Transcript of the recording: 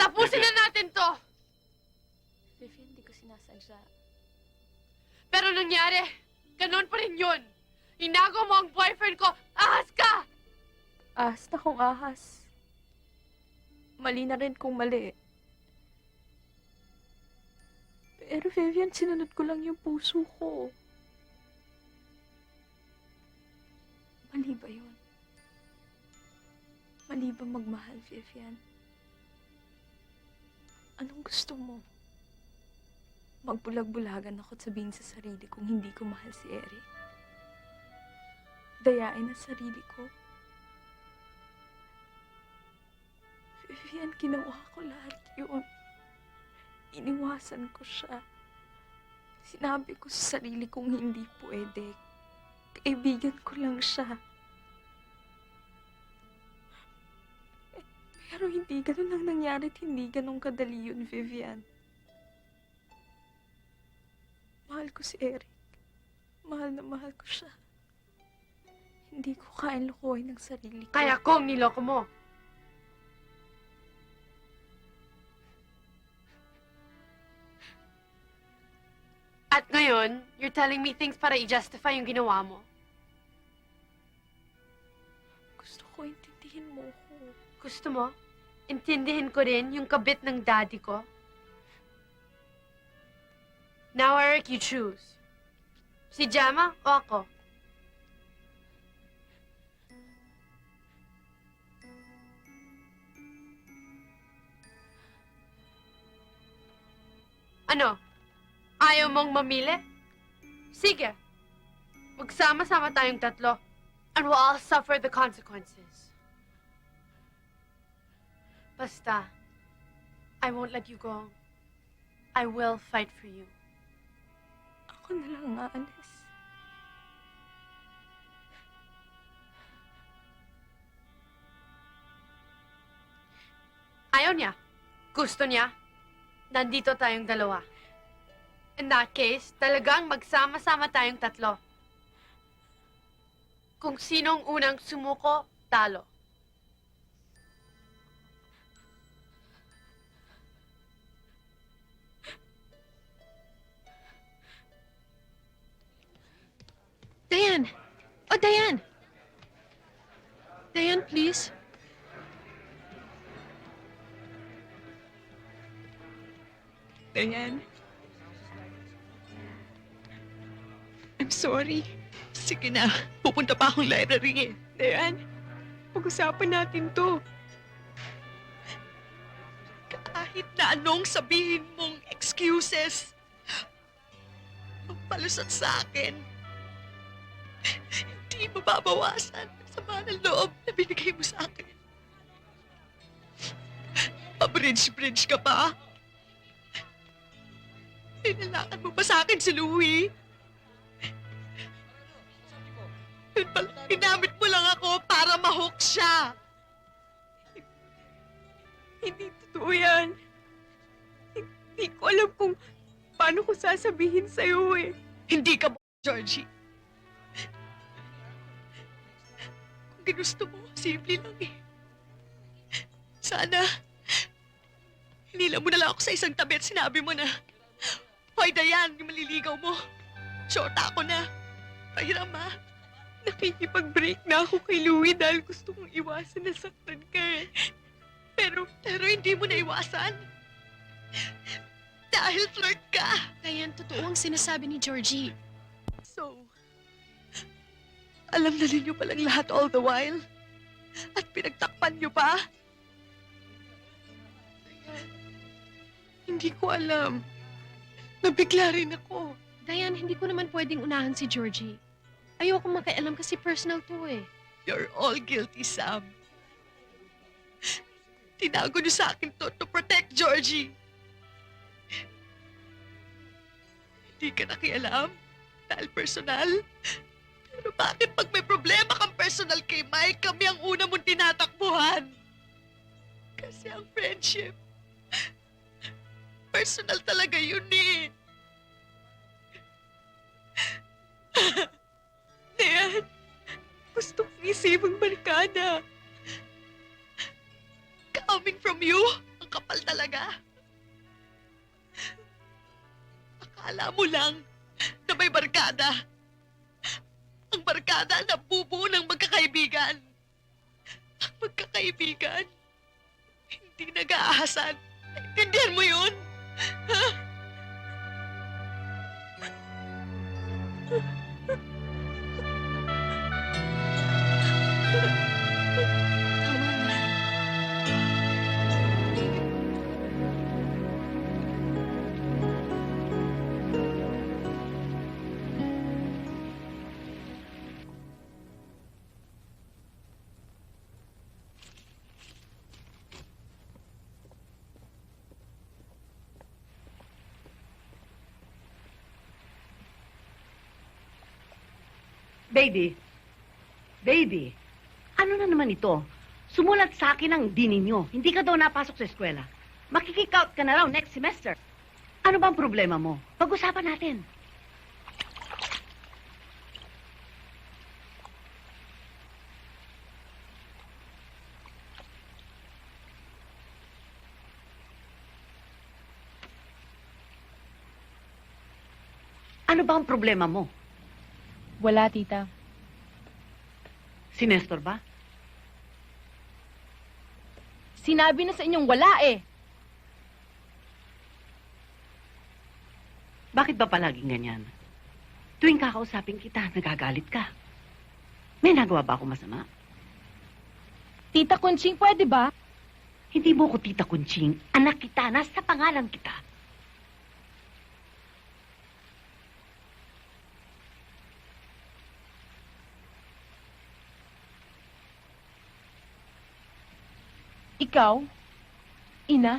Tapusin na natin to! Vivian, hindi ko sinasadya. Pero nangyari, ganun pa rin yun. Inago mo ang boyfriend ko, ahas ka! Ahas na kung ahas. Mali na rin kung mali. Pero Vivian, sinunod ko lang yung puso ko. Mali ba yun? Mali ba magmahal, Vivian? Anong gusto mo? Magbulag-bulagan ako at sabihin sa sarili kong hindi ko mahal si Eric. Dayain ang sarili ko. Vivian, ginawa ko lahat yun. Iniwasan ko siya. Sinabi ko sa sarili kong hindi pwede. Kaibigan ko lang siya. Pero hindi ganun ang nangyari at hindi ganun kadali yun, Vivian. Mahal ko si Eric. Mahal na mahal ko siya. Hindi ko kayang lukuhin ang sarili ko. Kaya kong niloko mo. At ngayon, you're telling me things para i-justify yung ginawa mo. Gusto ko intindihin mo ko. Gusto mo? Intindihin ko rin yung kabit ng daddy ko? Now, Eric, you choose. Si Gemma o ako? Ano? Ayaw mong mamili? Sige. Magsama-sama tayong tatlo. And we'll all suffer the consequences. Basta, I won't let you go. I will fight for you. Ako na lang aalis. Ayaw niya. Gusto niya. Nandito tayong dalawa. In that case, talagang magsama-sama tayong tatlo. Kung sinong unang sumuko, talo. Diane! Oh, Diane! Diane, please. Diane? I'm sorry. Sige na, pupunta pa akong library eh. Dayan, pag-usapan natin to. Kahit na anong sabihin mong excuses, magpalusot sa akin. Hindi mababawasan ang sama ng loob na binigay mo sa akin. Pa-bridge-bridge ka pa? Pinalakan mo pa sa akin si Louie? Yun pala, ginamit mo lang ako para ma-hook siya. Hindi totoo yan. Hindi ko alam kung paano ko sasabihin sa'yo eh. Hindi ka Georgie. Kung ginusto mo, simple lang eh. Sana, hinila mo na lang ako sa isang tabi at sinabi mo na, Hoy, Dayan, yung maliligaw mo. Shorta ako na. Pahiram ha. Nakikipag-break na ako kay Louie dahil gusto kong iwasan na saktan ka eh. Pero hindi mo naiwasan. Dahil flirt ka. Diane, totoo ang sinasabi ni Georgie. So, alam na ninyo palang lahat all the while? At pinagtakpan nyo pa? Hindi ko alam. Nabigla rin ako. Diane, hindi ko naman pwedeng unahan si Georgie. Ayoko makialam kasi personal to eh. You're all guilty, Sam. Tinago niyo sa akin to protect Georgie. Hindi ka nakialam dahil personal. Pero bakit pag may problema kang personal kay Mike, kami ang una mong tinatakbuhan? Kasi ang friendship, personal talaga yun eh. Dayan, gusto kong isipang barkada. Coming from you, ang kapal talaga. Akala mo lang na may barkada. Ang barkada na bubuo ng magkakaibigan. Ang magkakaibigan, hindi nag-aahasan. Naintindihan mo yun? Ha? Tama na. Baby, baby, ano na naman ito? Sumulat sa akin ang di ninyo. Hindi ka daw napasok sa eskwela. Makikick out ka na raw next semester. Ano bang problema mo? Pag-usapan natin. Ano ba ang problema mo? Wala, tita. Si Nestor ba? Sinabi na sa inyong wala eh. Bakit ba palaging ganyan? Tuwing kakausapin kita, nagagalit ka. May nagawa ba ako masama? Tita Conching, pwede ba? Hindi mo ko tita Kunching. Anak kita, nasa pangalan kita. Ikaw? Ina?